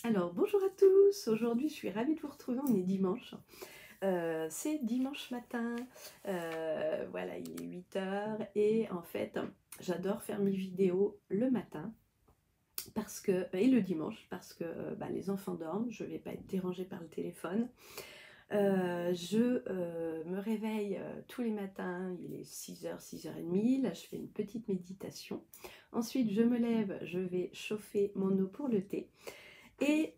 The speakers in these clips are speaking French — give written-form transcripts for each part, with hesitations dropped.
Alors, bonjour à tous. Aujourd'hui, je suis ravie de vous retrouver. On est dimanche. C'est dimanche matin. Voilà, il est 8 h et en fait, j'adore faire mes vidéos le matin parce que et le dimanche parce que, les enfants dorment, je ne vais pas être dérangée par le téléphone. Je me réveille, tous les matins, il est 6 h, 6 h 30. Là, je fais une petite méditation. Ensuite, je me lève, je vais chauffer mon eau pour le thé. Et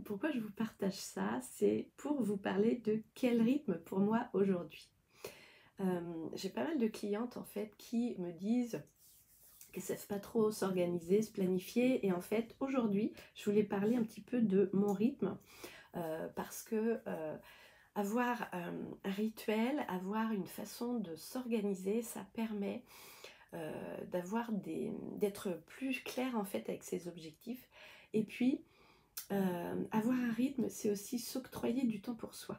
pourquoi je vous partage ça? C'est pour vous parler de quel rythme pour moi aujourd'hui. J'ai pas mal de clientes en fait qui me disent qu'elles ne savent pas trop s'organiser, se planifier. Et en fait, aujourd'hui, je voulais parler un petit peu de mon rythme parce que avoir un rituel, avoir une façon de s'organiser, ça permet d'être plus clair en fait avec ses objectifs. Et puis, avoir un rythme, c'est aussi s'octroyer du temps pour soi.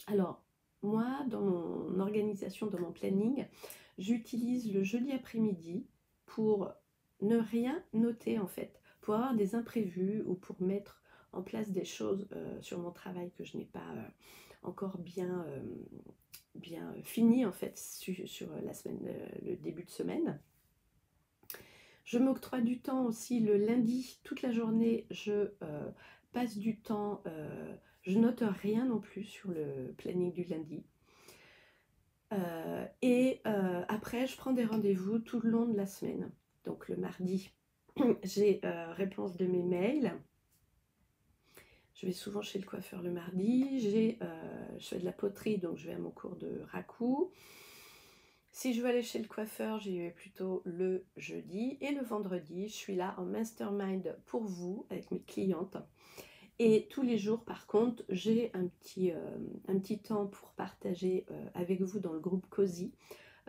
Alors, moi, dans mon organisation, dans mon planning, j'utilise le jeudi après-midi pour ne rien noter en fait, pour avoir des imprévus ou pour mettre en place des choses sur mon travail que je n'ai pas encore bien fini en fait sur la semaine, le début de semaine. Je m'octroie du temps aussi le lundi, toute la journée, je passe du temps, je note rien non plus sur le planning du lundi. Après, je prends des rendez-vous tout le long de la semaine. Donc le mardi, j'ai réponse de mes mails. Je vais souvent chez le coiffeur le mardi. Je fais de la poterie, donc je vais à mon cours de raku. Si je veux aller chez le coiffeur, j'y vais plutôt le jeudi. Et le vendredi, je suis là en mastermind pour vous, avec mes clientes. Et tous les jours, par contre, j'ai un petit temps pour partager avec vous dans le groupe Cozy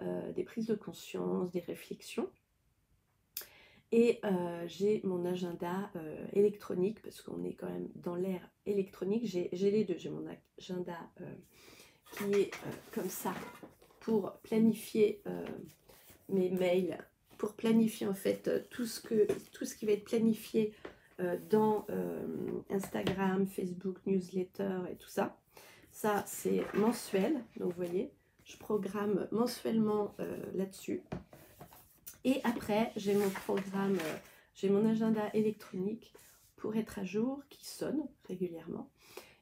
des prises de conscience, des réflexions. Et j'ai mon agenda électronique, parce qu'on est quand même dans l'ère électronique. J'ai les deux. J'ai mon agenda qui est comme ça, pour planifier mes mails, pour planifier en fait tout ce qui va être planifié dans Instagram, Facebook, newsletter et tout ça. Ça, c'est mensuel. Donc, vous voyez, je programme mensuellement là-dessus. Et après, j'ai mon programme, j'ai mon agenda électronique pour être à jour qui sonne régulièrement.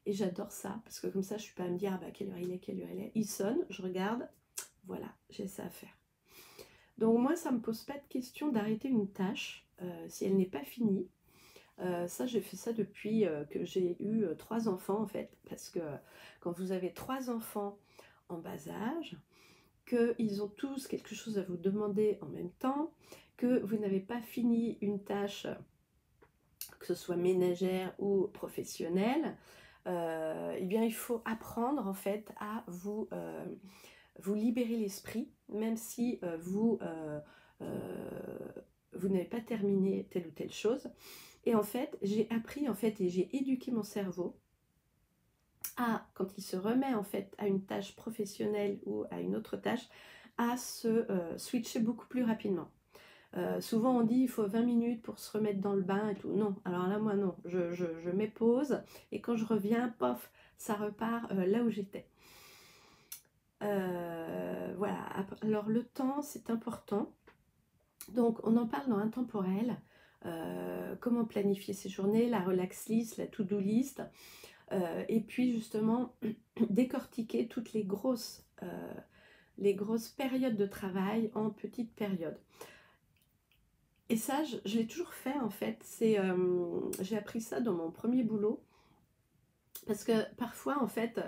Et j'adore ça parce que comme ça, je ne suis pas à me dire quelle heure il est, quelle heure il est. Il sonne, je regarde, voilà, j'ai ça à faire. Donc moi, ça ne me pose pas de question d'arrêter une tâche si elle n'est pas finie. Ça, j'ai fait ça depuis que j'ai eu 3 enfants en fait. Parce que quand vous avez 3 enfants en bas âge, qu'ils ont tous quelque chose à vous demander en même temps, que vous n'avez pas fini une tâche, que ce soit ménagère ou professionnelle, eh bien il faut apprendre en fait à vous libérer l'esprit, même si vous n'avez pas terminé telle ou telle chose. Et en fait, j'ai appris en fait et j'ai éduqué mon cerveau à, quand il se remet en fait à une tâche professionnelle ou à une autre tâche, à se switcher beaucoup plus rapidement. Souvent on dit il faut 20 minutes pour se remettre dans le bain et tout. Non, alors là moi non, je mets pause et quand je reviens, pof, ça repart là où j'étais. Voilà, alors le temps c'est important. Donc on en parle dans Intemporel, comment planifier ses journées, la relax list, la to-do list, et puis justement décortiquer toutes les grosses périodes de travail en petites périodes. Et ça, je l'ai toujours fait en fait. J'ai appris ça dans mon premier boulot parce que parfois en fait